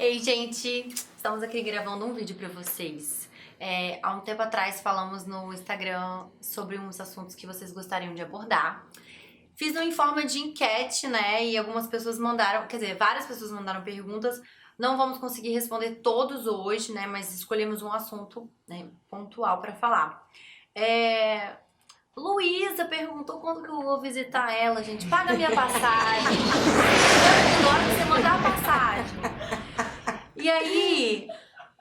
Ei, gente, estamos aqui gravando um vídeo pra vocês. Há um tempo atrás falamos no Instagram sobre uns assuntos que vocês gostariam de abordar. Fiz em forma de enquete, né? E algumas pessoas mandaram, quer dizer, várias pessoas mandaram perguntas. Não vamos conseguir responder todos hoje, né? Mas escolhemos um assunto, né, pontual pra falar. Luísa perguntou quando que eu vou visitar ela, gente. Paga minha passagem. Agora você mandar a passagem. E aí,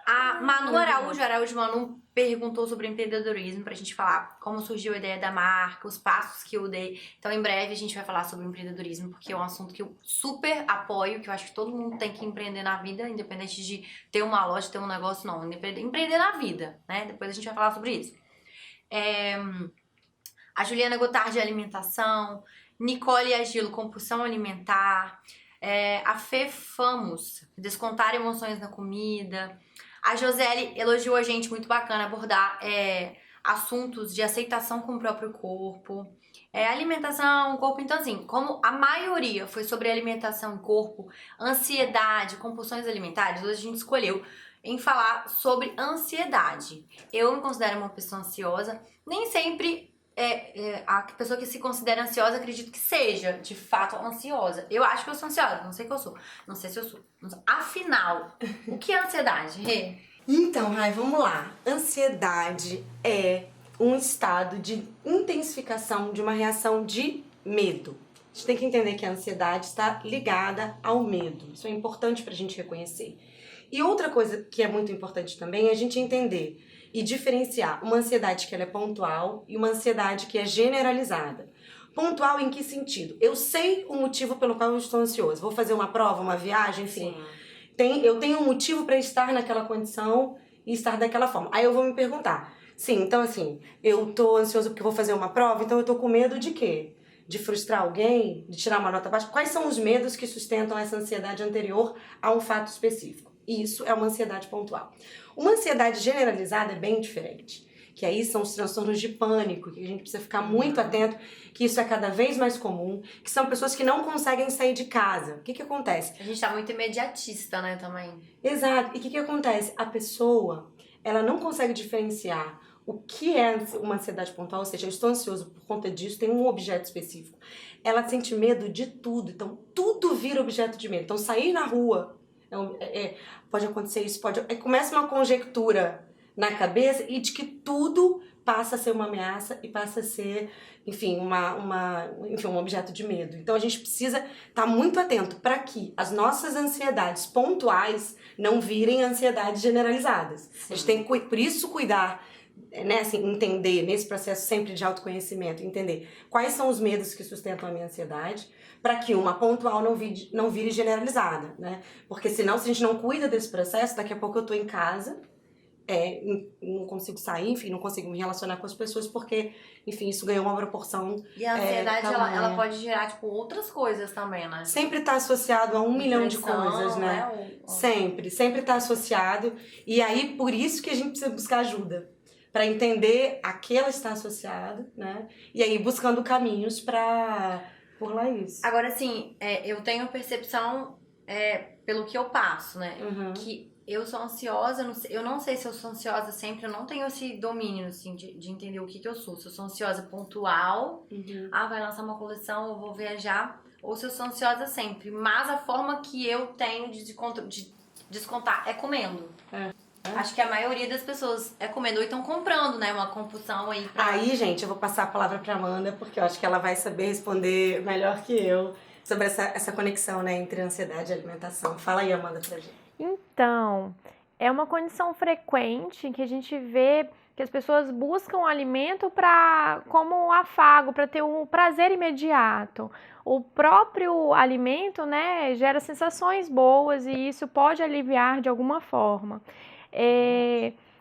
a Manu Araújo Manu, perguntou sobre empreendedorismo pra gente falar como surgiu a ideia da marca, os passos que eu dei. Então, em breve, a gente vai falar sobre empreendedorismo, porque é um assunto que eu super apoio, que eu acho que todo mundo tem que empreender na vida, independente de ter uma loja, ter um negócio, não. Empreender na vida, né? Depois a gente vai falar sobre isso. A Juliana Gotardi, alimentação. Nicole Agilo, compulsão alimentar. A Fê Famos, descontar emoções na comida. A Joseli elogiou a gente, muito bacana abordar assuntos de aceitação com o próprio corpo. Alimentação, corpo, então assim, como a maioria foi sobre alimentação e corpo, ansiedade, compulsões alimentares, hoje a gente escolheu em falar sobre ansiedade. Eu me considero uma pessoa ansiosa, nem sempre a pessoa que se considera ansiosa, acredito que seja, de fato, ansiosa. Eu acho que eu sou ansiosa, não sei que eu sou. Não sei se eu sou. Afinal, o que é ansiedade, Rê? Então, Rai, vamos lá. Ansiedade é um estado de intensificação de uma reação de medo. A gente tem que entender que a ansiedade está ligada ao medo. Isso é importante pra gente reconhecer. E outra coisa que é muito importante também é a gente entender e diferenciar uma ansiedade que ela é pontual e uma ansiedade que é generalizada. Pontual em que sentido? Eu sei o motivo pelo qual eu estou ansioso. Vou fazer uma prova, uma viagem, enfim. Eu tenho um motivo para estar naquela condição e estar daquela forma. Aí eu vou me perguntar. Sim, então assim, eu tô ansioso porque vou fazer uma prova, então eu tô com medo de quê? De frustrar alguém? De tirar uma nota baixa? Quais são os medos que sustentam essa ansiedade anterior a um fato específico? Isso é uma ansiedade pontual. Uma ansiedade generalizada é bem diferente. Que aí são os transtornos de pânico, que a gente precisa ficar muito atento, que isso é cada vez mais comum, que são pessoas que não conseguem sair de casa. O que acontece? A gente tá muito imediatista, né, também. Exato. E o que acontece? A pessoa, ela não consegue diferenciar o que é uma ansiedade pontual, ou seja, eu estou ansioso por conta disso, tem um objeto específico. Ela sente medo de tudo, então tudo vira objeto de medo. Então sair na rua, pode acontecer isso, começa uma conjectura na cabeça e de que tudo passa a ser uma ameaça e passa a ser, enfim, um objeto de medo. Então a gente precisa estar muito atento para que as nossas ansiedades pontuais não virem ansiedades generalizadas. Sim. A gente tem que, por isso, cuidar, né, assim, entender nesse processo sempre de autoconhecimento, entender quais são os medos que sustentam a minha ansiedade, para que uma pontual não vire generalizada, né? Porque senão, se a gente não cuida desse processo, daqui a pouco eu tô em casa, não consigo sair, enfim, não consigo me relacionar com as pessoas porque, enfim, isso ganhou uma proporção. E a ansiedade, ela pode gerar, tipo, outras coisas também, né? Sempre tá associado a um milhão de coisas, né? Sempre tá associado. E aí, por isso que a gente precisa buscar ajuda. Pra entender a que ela está associada, né? E aí, buscando caminhos pra burlar isso. Agora, assim, eu tenho percepção, pelo que eu passo, né? Uhum. Que eu sou ansiosa, eu não sei se eu sou ansiosa sempre, eu não tenho esse domínio, assim, de entender o que eu sou. Se eu sou ansiosa pontual, vai lançar uma coleção, eu vou viajar, ou se eu sou ansiosa sempre. Mas a forma que eu tenho de descontar é comendo. Acho que a maioria das pessoas é comendo ou estão comprando, né? Uma compulsão aí pra... Aí, gente, eu vou passar a palavra pra Amanda, porque eu acho que ela vai saber responder melhor que eu sobre essa conexão, né, entre ansiedade e alimentação. Fala aí, Amanda, pra gente. Então, é uma condição frequente que a gente vê que as pessoas buscam o alimento como afago, para ter um prazer imediato. O próprio alimento, né, gera sensações boas e isso pode aliviar de alguma forma.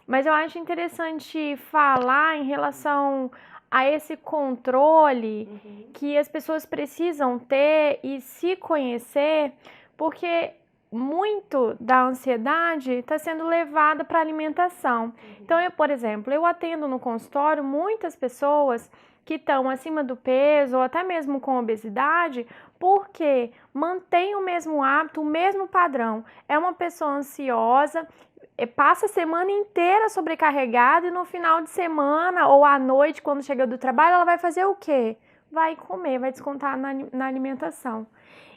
Mas eu acho interessante falar em relação a esse controle que as pessoas precisam ter e se conhecer, porque muito da ansiedade está sendo levada para a alimentação. Então, por exemplo, eu atendo no consultório muitas pessoas que estão acima do peso ou até mesmo com obesidade Porque mantém o mesmo hábito, o mesmo padrão. É uma pessoa ansiosa, passa a semana inteira sobrecarregada e no final de semana ou à noite, quando chega do trabalho, ela vai fazer o quê? Vai comer, vai descontar na alimentação.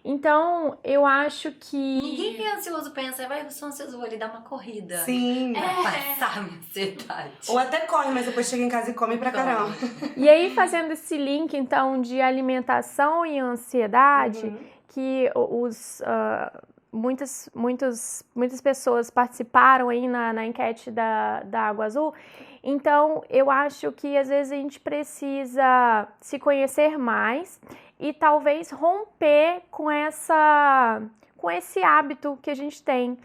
Então, eu acho que... Ninguém que é ansioso pensa, eu sou ansioso, vou ali dar uma corrida. Sim. Pra passar a minha ansiedade. Ou até corre, mas depois chega em casa e come pra caramba. E aí, fazendo esse link, então, de alimentação e ansiedade, que muitas pessoas participaram aí na enquete da Água Azul. Então, eu acho que às vezes a gente precisa se conhecer mais e talvez romper com esse hábito que a gente tem.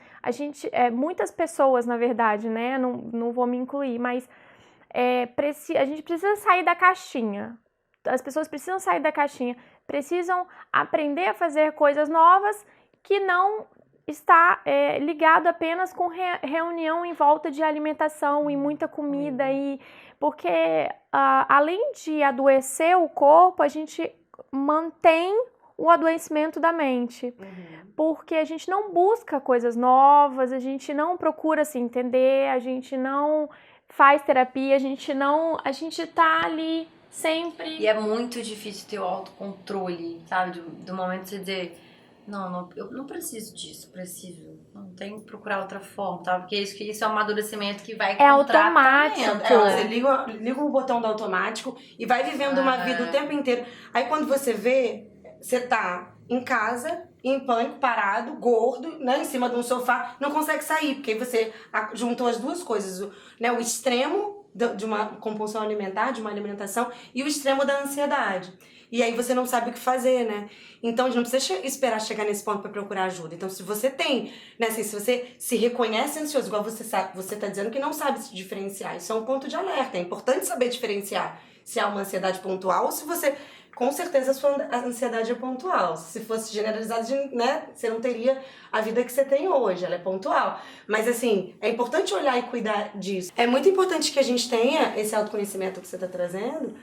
Muitas pessoas, na verdade, né? Não vou me incluir, mas a gente precisa sair da caixinha. As pessoas precisam sair da caixinha, precisam aprender a fazer coisas novas que não está ligado apenas com reunião em volta de alimentação e muita comida, porque além de adoecer o corpo, a gente mantém o adoecimento da mente, porque a gente não busca coisas novas, a gente não procura se entender, a gente não faz terapia, a gente tá ali sempre... E é muito difícil ter o autocontrole, sabe? Do momento de você dizer... Não, eu não preciso disso, não tenho que procurar outra forma, tá? Porque isso é um amadurecimento que vai É automático. Você liga o botão do automático e vai vivendo uma vida o tempo inteiro. Aí quando você vê, você tá em casa, em pânico, parado, gordo, né, em cima de um sofá, não consegue sair, porque aí você juntou as duas coisas, né, o extremo de uma compulsão alimentar, de uma alimentação, e o extremo da ansiedade. E aí você não sabe o que fazer, né? Então a gente não precisa esperar chegar nesse ponto para procurar ajuda. Então se você tem, né, assim, se você se reconhece ansioso, igual você tá dizendo que não sabe se diferenciar, isso é um ponto de alerta. É importante saber diferenciar se há uma ansiedade pontual ou se você... Com certeza a sua ansiedade é pontual. Se fosse generalizada, né, você não teria a vida que você tem hoje. Ela é pontual. Mas, assim, é importante olhar e cuidar disso. É muito importante que a gente tenha esse autoconhecimento que você está trazendo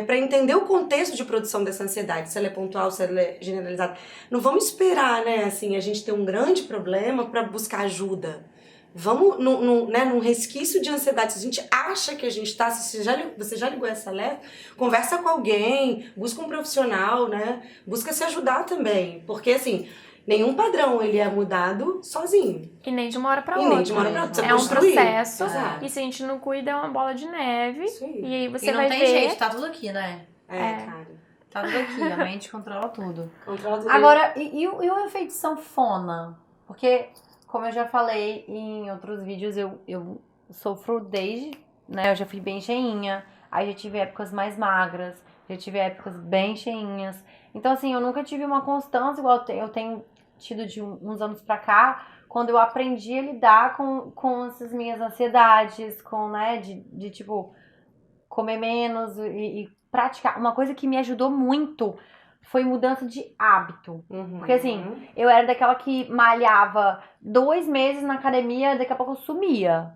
para entender o contexto de produção dessa ansiedade. Se ela é pontual, se ela é generalizada. Não vamos esperar, né, assim, a gente ter um grande problema para buscar ajuda. Vamos num resquício de ansiedade. Se a gente acha que a gente está, se você já ligou essa alerta, conversa com alguém, busca um profissional, né? Busca se ajudar também. Porque, assim, nenhum padrão ele é mudado sozinho. E nem de uma hora para outra. Nem de uma hora pra outra. É um processo. Exato. E se a gente não cuida, é uma bola de neve. Isso aí. E aí você não vai tem ver... jeito, tá tudo aqui, né? Cara. Tá tudo aqui, a mente controla tudo. Controla tudo. Agora, e o efeito sanfona? Porque... Como eu já falei em outros vídeos, eu sofro desde, né, eu já fui bem cheinha, aí já tive épocas mais magras, já tive épocas bem cheinhas. Então, assim, eu nunca tive uma constância igual eu tenho tido de uns anos pra cá, quando eu aprendi a lidar com essas minhas ansiedades, com, né, de tipo, comer menos e praticar. Uma coisa que me ajudou muito foi mudança de hábito. Porque assim, eu era daquela que malhava 2 meses na academia, daqui a pouco eu sumia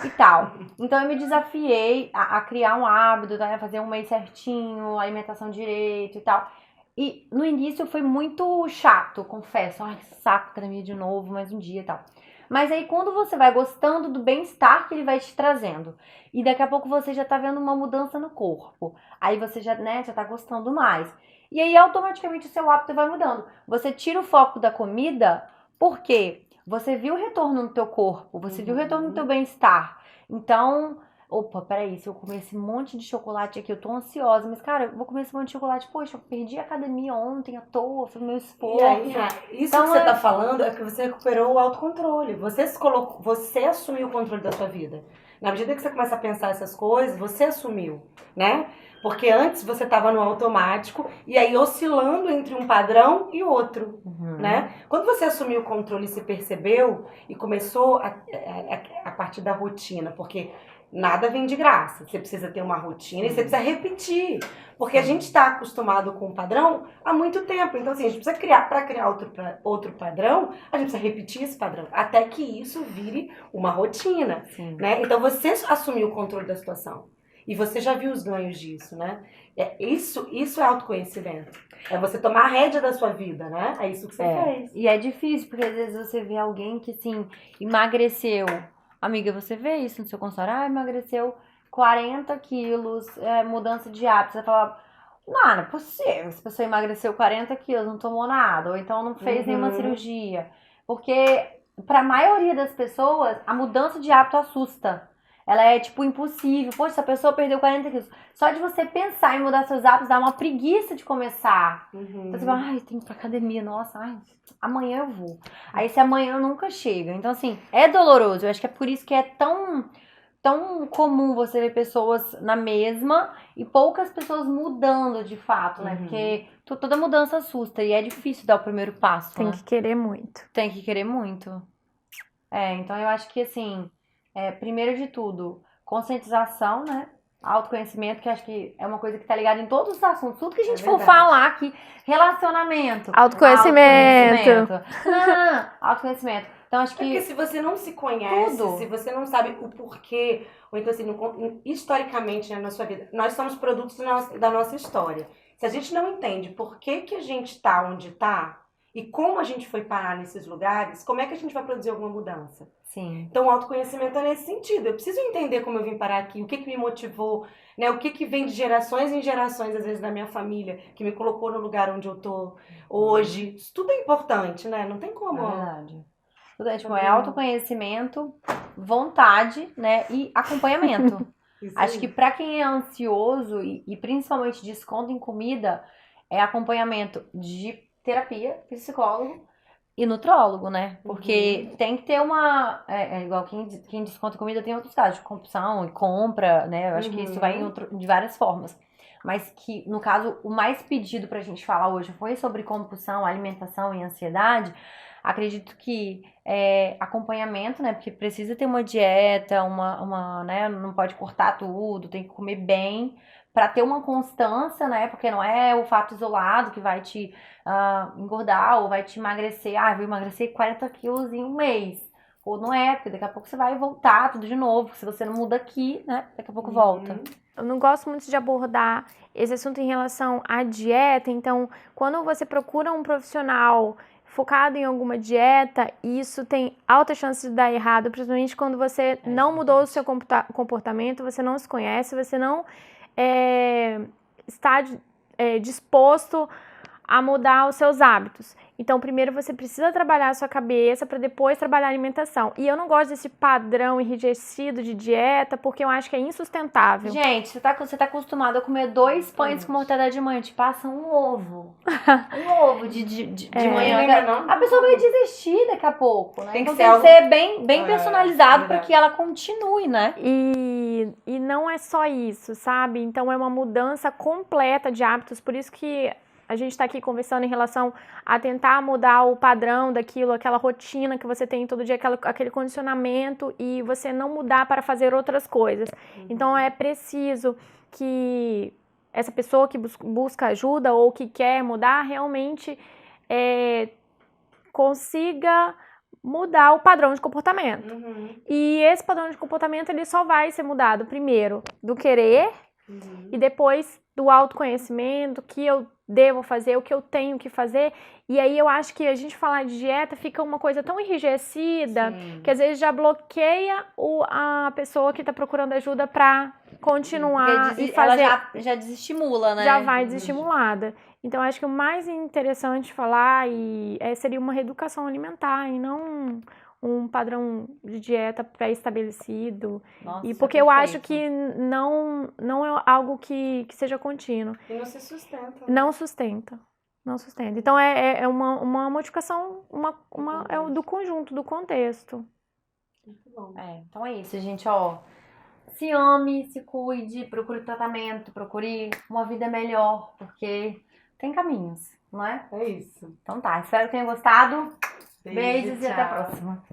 e tal. Então eu me desafiei a criar um hábito, né? Fazer um mês certinho, alimentação direito e tal. E no início foi muito chato, confesso. Ai, saco, academia de novo, mais um dia e tal. Mas aí quando você vai gostando do bem-estar que ele vai te trazendo, e daqui a pouco você já tá vendo uma mudança no corpo, aí você já tá gostando mais. E aí automaticamente o seu hábito vai mudando. Você tira o foco da comida, porque você viu o retorno no teu corpo, você viu o retorno no teu bem-estar. Então, opa, peraí, se eu comer esse monte de chocolate aqui, eu tô ansiosa, mas cara, eu vou comer esse monte de chocolate, poxa, eu perdi a academia ontem à toa, foi meu esforço. E aí, isso então, que você tá falando é que você recuperou o autocontrole, você assumiu o controle da sua vida. Na medida que você começa a pensar essas coisas, você assumiu, né? Porque antes você tava no automático e aí oscilando entre um padrão e outro, né? Quando você assumiu o controle e se percebeu e começou a partir da rotina, porque nada vem de graça. Você precisa ter uma rotina e você precisa repetir. Porque a gente está acostumado com o padrão há muito tempo. Então, assim, a gente precisa para criar outro padrão, a gente precisa repetir esse padrão. Até que isso vire uma rotina. Né? Então, você assumiu o controle da situação. E você já viu os ganhos disso, né? Isso é autoconhecimento. É você tomar a rédea da sua vida, né? É isso que você fez. E é difícil, porque às vezes você vê alguém que, assim, emagreceu. Amiga, você vê isso no seu consultório? Ah, emagreceu 40 quilos, mudança de hábitos. Você fala, não é possível. Essa pessoa emagreceu 40 quilos, não tomou nada, ou então não fez nenhuma cirurgia. Porque, pra maioria das pessoas, a mudança de hábito assusta. Ela é, tipo, impossível. Poxa, essa pessoa perdeu 40 quilos. Só de você pensar em mudar seus hábitos dá uma preguiça de começar. Então você fala, ai, tem que ir pra academia, nossa, ai, amanhã eu vou. Aí esse amanhã nunca chega. Então, assim, é doloroso. Eu acho que é por isso que é tão comum você ver pessoas na mesma e poucas pessoas mudando de fato, né? Porque toda mudança assusta e é difícil dar o primeiro passo, Tem né? que querer muito. Tem que querer muito. Então eu acho que, assim, primeiro de tudo, conscientização, né? Autoconhecimento, que acho que é uma coisa que tá ligada em todos os assuntos. Tudo que a gente for verdade. falar aqui, relacionamento. Autoconhecimento. Autoconhecimento. Então acho Porque que se você não se conhece, tudo. se você não sabe o porquê, ou então assim, historicamente, né, na sua vida, nós somos produtos da nossa história. Se a gente não entende por que a gente tá onde tá e como a gente foi parar nesses lugares, como é que a gente vai produzir alguma mudança? Sim. Então, o autoconhecimento é nesse sentido. Eu preciso entender como eu vim parar aqui, o que me motivou, né? O que vem de gerações em gerações, às vezes, da minha família, que me colocou no lugar onde eu tô hoje. Isso tudo é importante, né? Não tem como. É verdade. Tudo tipo, é autoconhecimento, vontade, né? E acompanhamento. Isso Acho aí. que pra quem é ansioso e principalmente desconto em comida, é acompanhamento de terapia, psicólogo e nutrólogo, né? Porque tem que ter uma. Igual quem desconta em comida tem outros casos, de compulsão e compra, né? Eu acho que isso vai de várias formas. Mas que, no caso, o mais pedido pra gente falar hoje foi sobre compulsão, alimentação e ansiedade. Acredito que acompanhamento, né? Porque precisa ter uma dieta, né? Não pode cortar tudo, tem que comer bem pra ter uma constância, né? Porque não é o fato isolado que vai te engordar ou vai te emagrecer. Ah, vou emagrecer 40 quilos em um mês. Ou não é, porque daqui a pouco você vai voltar tudo de novo. Se você não muda aqui, né? Daqui a pouco volta. Eu não gosto muito de abordar esse assunto em relação à dieta. Então, quando você procura um profissional focado em alguma dieta, isso tem alta chance de dar errado, principalmente quando você não mudou o seu comportamento, você não se conhece, você não está disposto a mudar os seus hábitos. Então, primeiro você precisa trabalhar a sua cabeça para depois trabalhar a alimentação. E eu não gosto desse padrão enrijecido de dieta, porque eu acho que é insustentável. Gente, você tá acostumado a comer 2 pães com mortadela de manhã, te passa um ovo. Um ovo de manhã. A pessoa vai desistir daqui a pouco, né? Então tem que ser bem personalizado para que ela continue, né? E não é só isso, sabe? Então é uma mudança completa de hábitos, por isso que a gente está aqui conversando em relação a tentar mudar o padrão daquilo, aquela rotina que você tem todo dia, aquele condicionamento e você não mudar para fazer outras coisas. Então é preciso que essa pessoa que busca ajuda ou que quer mudar realmente consiga mudar o padrão de comportamento. E esse padrão de comportamento ele só vai ser mudado primeiro do querer e depois do autoconhecimento, o que eu devo fazer, o que eu tenho que fazer. E aí eu acho que a gente falar de dieta fica uma coisa tão enrijecida que às vezes já bloqueia a pessoa que está procurando ajuda para continuar e fazer. Ela já desestimula, né? Já vai desestimulada. Então acho que o mais interessante falar seria uma reeducação alimentar e não um padrão de dieta pré-estabelecido. Nossa, e porque eu acho que não é algo que seja contínuo. E não se sustenta. Não sustenta. Então é uma modificação do conjunto, do contexto. Muito bom. Então é isso, gente, ó. Se ame, se cuide, procure tratamento, procure uma vida melhor, porque tem caminhos, não é? É isso. Então tá, espero que tenham gostado. Beijo, Beijos e até a tchau. próxima.